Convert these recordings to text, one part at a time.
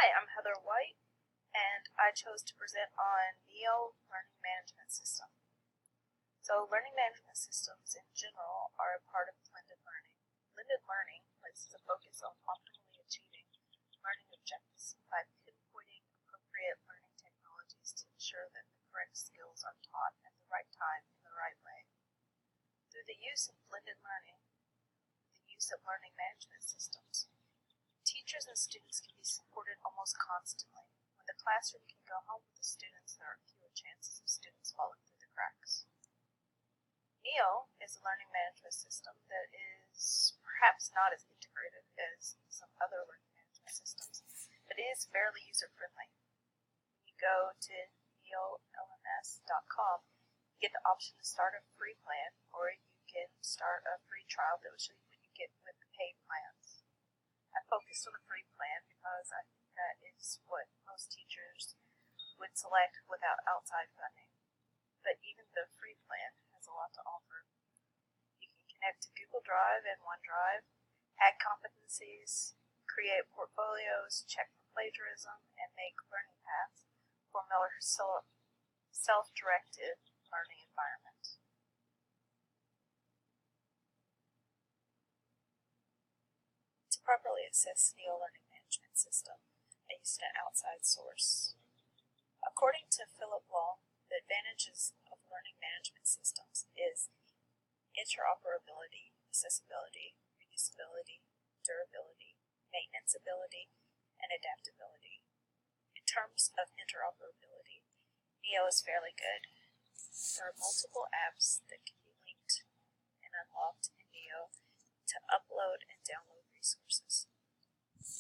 Hi, I'm Heather White, and I chose to present on NEO Learning Management System. So learning management systems in general are a part of blended learning. Blended learning places a focus on optimally achieving learning objectives by pinpointing appropriate learning technologies to ensure that the correct skills are taught at the right time in the right way. Through the use of blended learning, the use of learning management systems, teachers and students can be supported almost constantly. When the classroom can go home with the students, there are fewer chances of students falling through the cracks. NEO is a learning management system that is perhaps not as integrated as some other learning management systems, but it is fairly user-friendly. When you go to neolms.com, you get the option to start a free plan, or you can start a free trial that will show you what you get with the paid plans. I focused on the free plan because I think that is what most teachers would select without outside funding. But even the free plan has a lot to offer. You can connect to Google Drive and OneDrive, add competencies, create portfolios, check for plagiarism, and make learning paths for a more self-directed learning environment. To properly assess NEO Learning Management System, I used an outside source. According to Philip Law, the advantages of learning management systems is interoperability, accessibility, reusability, durability, maintenanceability, and adaptability. In terms of interoperability, NEO is fairly good. There are multiple apps that can be linked and unlocked in NEO to upload and download resources.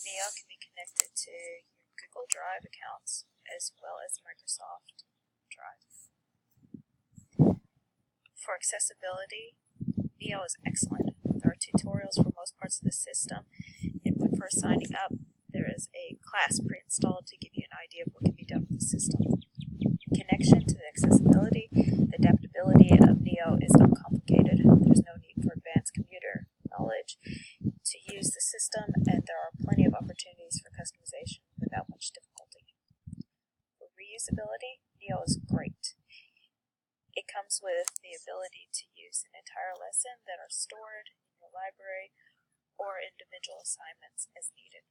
NEO can be connected to your Google Drive accounts as well as Microsoft Drive. For accessibility, NEO is excellent. There are tutorials for most parts of the system, and when first signing up, there is a class pre-installed to give you an idea of what can be done with the system. Connection to the accessibility, the adaptability of NEO is uncomplicated. There's no need for advanced computer knowledge to use the system, and there are plenty of opportunities for customization without much difficulty. For reusability, NEO is great. It comes with the ability to use an entire lesson that are stored in your library or individual assignments as needed.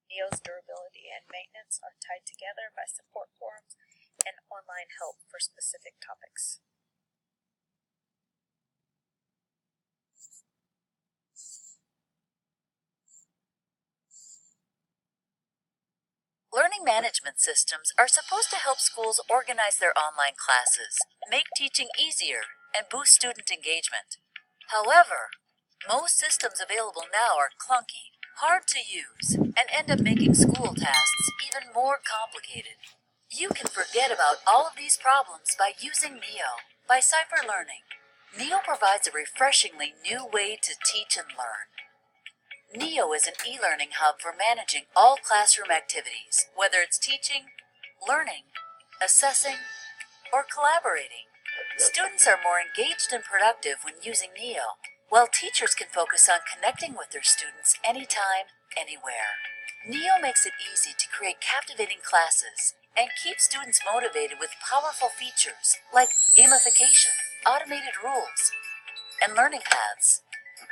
NEO's durability and maintenance are tied together by support forums and online help for specific topics. Learning management systems are supposed to help schools organize their online classes, make teaching easier, and boost student engagement. However, most systems available now are clunky, hard to use, and end up making school tasks even more complicated. You can forget about all of these problems by using NEO by Cypher Learning. NEO provides a refreshingly new way to teach and learn. NEO is an e-learning hub for managing all classroom activities, whether it's teaching, learning, assessing, or collaborating. Students are more engaged and productive when using NEO, while teachers can focus on connecting with their students anytime, anywhere. NEO makes it easy to create captivating classes and keep students motivated with powerful features like gamification, automated rules, and learning paths.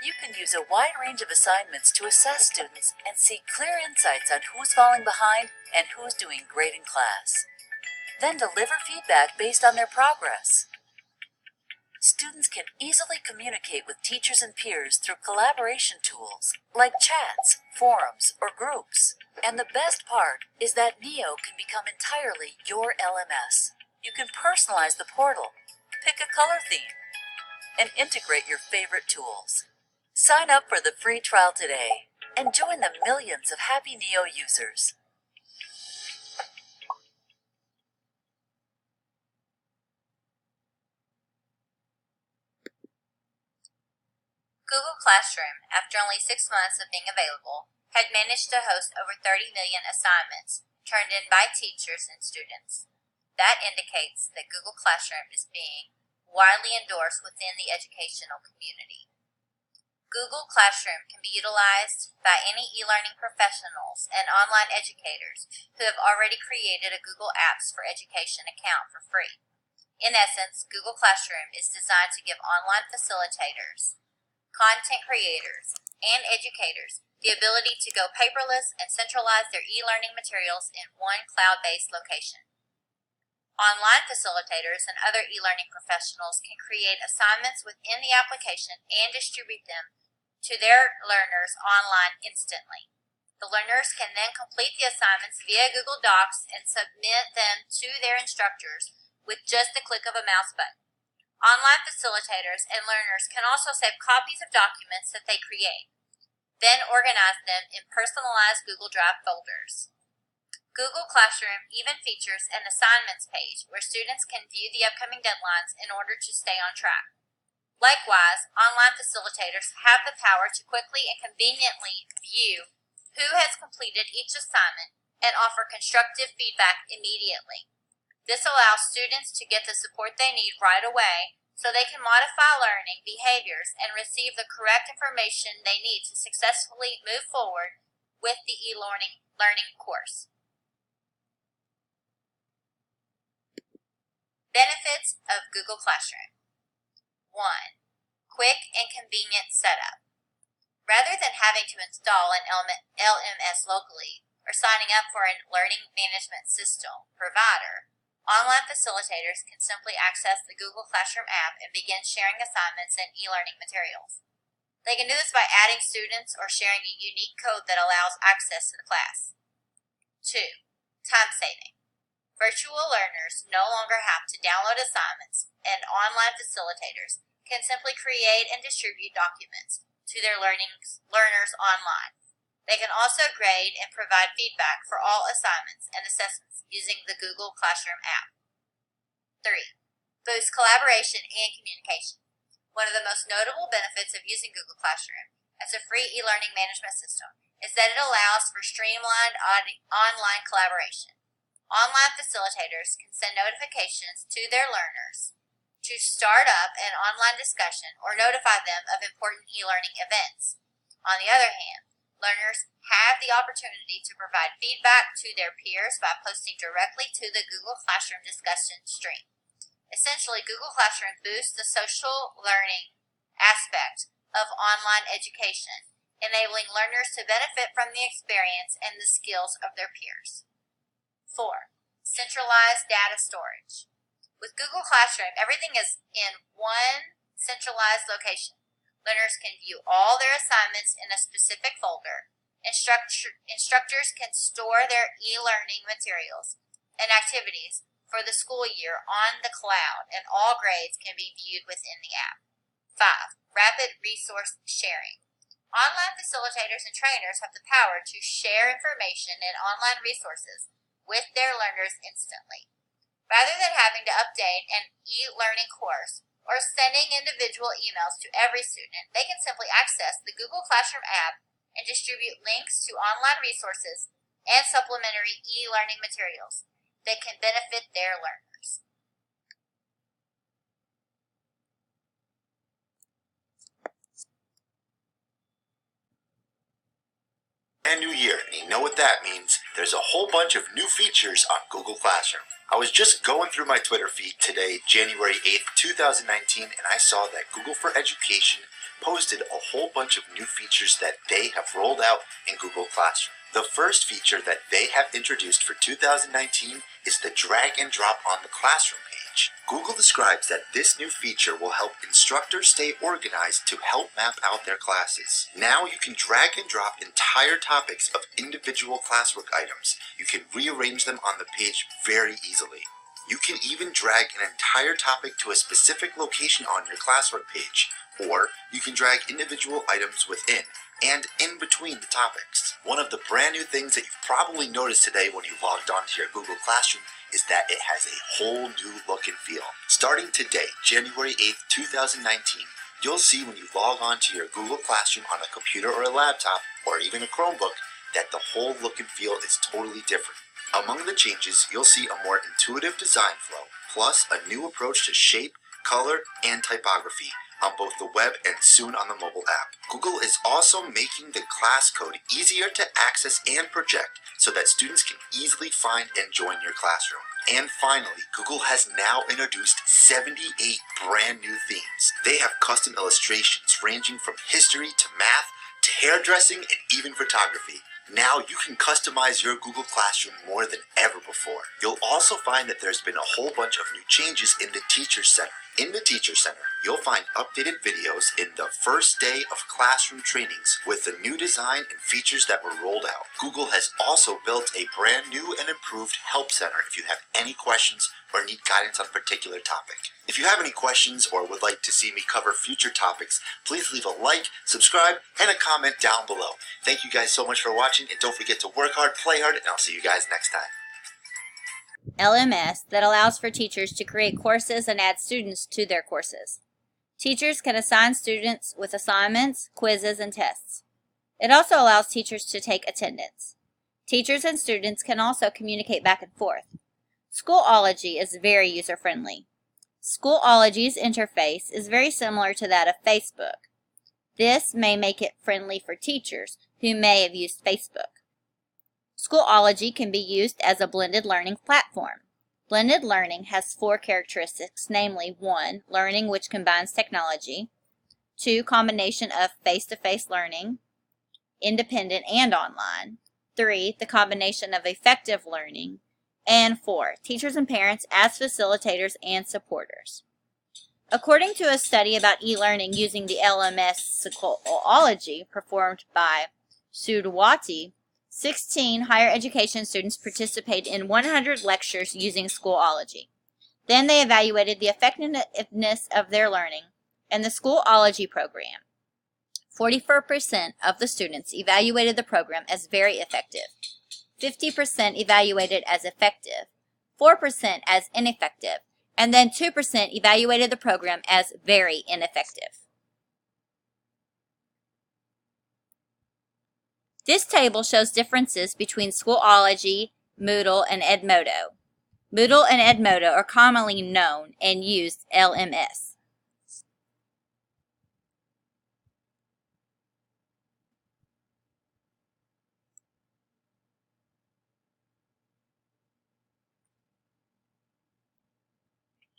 You can use a wide range of assignments to assess students and see clear insights on who's falling behind and who's doing great in class. Then deliver feedback based on their progress. Students can easily communicate with teachers and peers through collaboration tools like chats, forums, or groups. And the best part is that NEO can become entirely your LMS. You can personalize the portal, pick a color theme, and integrate your favorite tools. Sign up for the free trial today and join the millions of happy NEO users. Google Classroom, after only 6 months of being available, had managed to host over 30 million assignments turned in by teachers and students. That indicates that Google Classroom is being widely endorsed within the educational community. Google Classroom can be utilized by any e-learning professionals and online educators who have already created a Google Apps for Education account for free. In essence, Google Classroom is designed to give online facilitators, content creators, and educators the ability to go paperless and centralize their e-learning materials in one cloud-based location. Online facilitators and other e-learning professionals can create assignments within the application and distribute them to their learners online instantly. The learners can then complete the assignments via Google Docs and submit them to their instructors with just the click of a mouse button. Online facilitators and learners can also save copies of documents that they create, then organize them in personalized Google Drive folders. Google Classroom even features an assignments page where students can view the upcoming deadlines in order to stay on track. Likewise, online facilitators have the power to quickly and conveniently view who has completed each assignment and offer constructive feedback immediately. This allows students to get the support they need right away so they can modify learning behaviors and receive the correct information they need to successfully move forward with the e-learning course. Benefits of Google Classroom. 1. Quick and convenient setup. Rather than having to install an LMS locally or signing up for a learning management system provider, online facilitators can simply access the Google Classroom app and begin sharing assignments and e-learning materials. They can do this by adding students or sharing a unique code that allows access to the class. 2. Time saving. Virtual learners no longer have to download assignments, and online facilitators can simply create and distribute documents to their learners online. They can also grade and provide feedback for all assignments and assessments using the Google Classroom app. 3. Boost collaboration and communication. One of the most notable benefits of using Google Classroom as a free e-learning management system is that it allows for streamlined online collaboration. Online facilitators can send notifications to their learners to start up an online discussion or notify them of important e-learning events. On the other hand, learners have the opportunity to provide feedback to their peers by posting directly to the Google Classroom discussion stream. Essentially, Google Classroom boosts the social learning aspect of online education, enabling learners to benefit from the experience and the skills of their peers. 4. Centralized data storage. With Google Classroom, everything is in one centralized location. Learners can view all their assignments in a specific folder. Instructors can store their e-learning materials and activities for the school year on the cloud, and all grades can be viewed within the app. 5. Rapid resource sharing. Online facilitators and trainers have the power to share information and online resources with their learners instantly. Rather than having to update an e-learning course or sending individual emails to every student, they can simply access the Google Classroom app and distribute links to online resources and supplementary e-learning materials that can benefit their learners. Brand new year, and you know what that means. There's a whole bunch of new features on Google Classroom. I was just going through my Twitter feed today, January 8th, 2019, and I saw that Google for Education posted a whole bunch of new features that they have rolled out in Google Classroom. The first feature that they have introduced for 2019 is the drag and drop on the classroom page. Google describes that this new feature will help instructors stay organized to help map out their classes. Now you can drag and drop entire topics of individual classwork items. You can rearrange them on the page very easily. You can even drag an entire topic to a specific location on your classwork page, or you can drag individual items within and in between the topics. One of the brand new things that you've probably noticed today when you logged onto your Google Classroom is that it has a whole new look and feel. Starting today, January 8th, 2019, you'll see when you log onto your Google Classroom on a computer or a laptop, or even a Chromebook, that the whole look and feel is totally different. Among the changes, you'll see a more intuitive design flow, plus a new approach to shape, color, and typography, on both the web and soon on the mobile app. Google is also making the class code easier to access and project so that students can easily find and join your classroom. And finally, Google has now introduced 78 brand new themes. They have custom illustrations ranging from history to math to hairdressing and even photography. Now you can customize your Google Classroom more than ever before. You'll also find that there's been a whole bunch of new changes in the Teacher Center. In the Teacher Center, you'll find updated videos in the first day of classroom trainings with the new design and features that were rolled out. Google has also built a brand new and improved Help Center if you have any questions or need guidance on a particular topic. If you have any questions or would like to see me cover future topics, please leave a like, subscribe, and a comment down below. Thank you guys so much for watching, and don't forget to work hard, play hard, and I'll see you guys next time. LMS that allows for teachers to create courses and add students to their courses. Teachers can assign students with assignments, quizzes, and tests. It also allows teachers to take attendance. Teachers and students can also communicate back and forth. Schoolology is very user-friendly. Schoolology's interface is very similar to that of Facebook. This may make it friendly for teachers who may have used Facebook. Schoolology can be used as a blended learning platform. Blended learning has 4 characteristics, namely 1, learning which combines technology, 2, combination of face-to-face learning, independent and online, 3, the combination of effective learning, and 4, teachers and parents as facilitators and supporters. According to a study about e-learning using the LMS Schoolology performed by Sudhawati, 16 higher education students participated in 100 lectures using Schoolology. Then they evaluated the effectiveness of their learning and the Schoolology program. 44% of the students evaluated the program as very effective, 50% evaluated as effective, 4% as ineffective, and then 2% evaluated the program as very ineffective. This table shows differences between Schoolology, Moodle, and Edmodo. Moodle and Edmodo are commonly known and used LMS.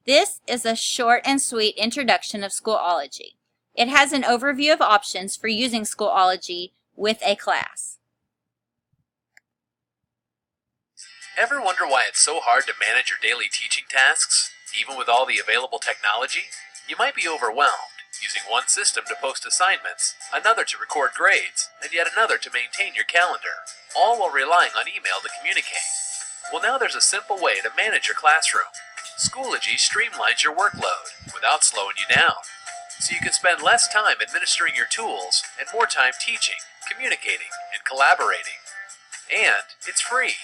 This is a short and sweet introduction of Schoolology. It has an overview of options for using Schoolology with a class. Ever wonder why it's so hard to manage your daily teaching tasks? Even with all the available technology, you might be overwhelmed, using one system to post assignments, another to record grades, and yet another to maintain your calendar, all while relying on email to communicate. Well, now there's a simple way to manage your classroom. Schoology streamlines your workload without slowing you down, so you can spend less time administering your tools and more time teaching, communicating, and collaborating. And it's free.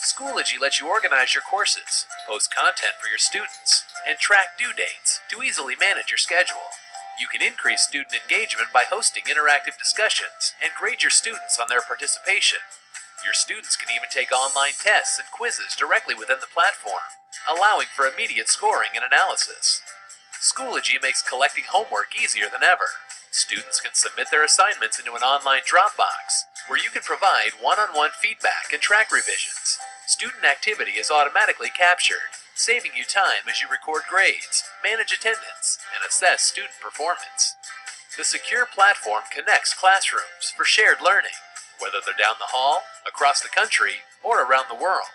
Schoology lets you organize your courses, post content for your students, and track due dates to easily manage your schedule. You can increase student engagement by hosting interactive discussions and grade your students on their participation. Your students can even take online tests and quizzes directly within the platform, allowing for immediate scoring and analysis. Schoology makes collecting homework easier than ever. Students can submit their assignments into an online Dropbox, where you can provide one-on-one feedback and track revisions. Student activity is automatically captured, saving you time as you record grades, manage attendance, and assess student performance. The secure platform connects classrooms for shared learning, whether they're down the hall, across the country, or around the world.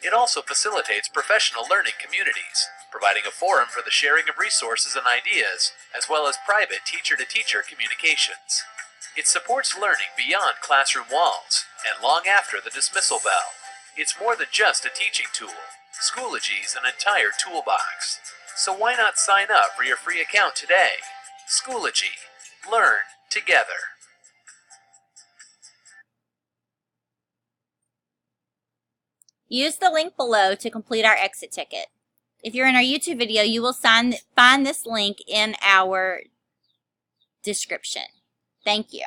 It also facilitates professional learning communities, providing a forum for the sharing of resources and ideas, as well as private teacher-to-teacher communications. It supports learning beyond classroom walls and long after the dismissal bell. It's more than just a teaching tool. Schoology's an entire toolbox. So why not sign up for your free account today? Schoology. Learn together. Use the link below to complete our exit ticket. If you're in our YouTube video, you will find this link in our description. Thank you.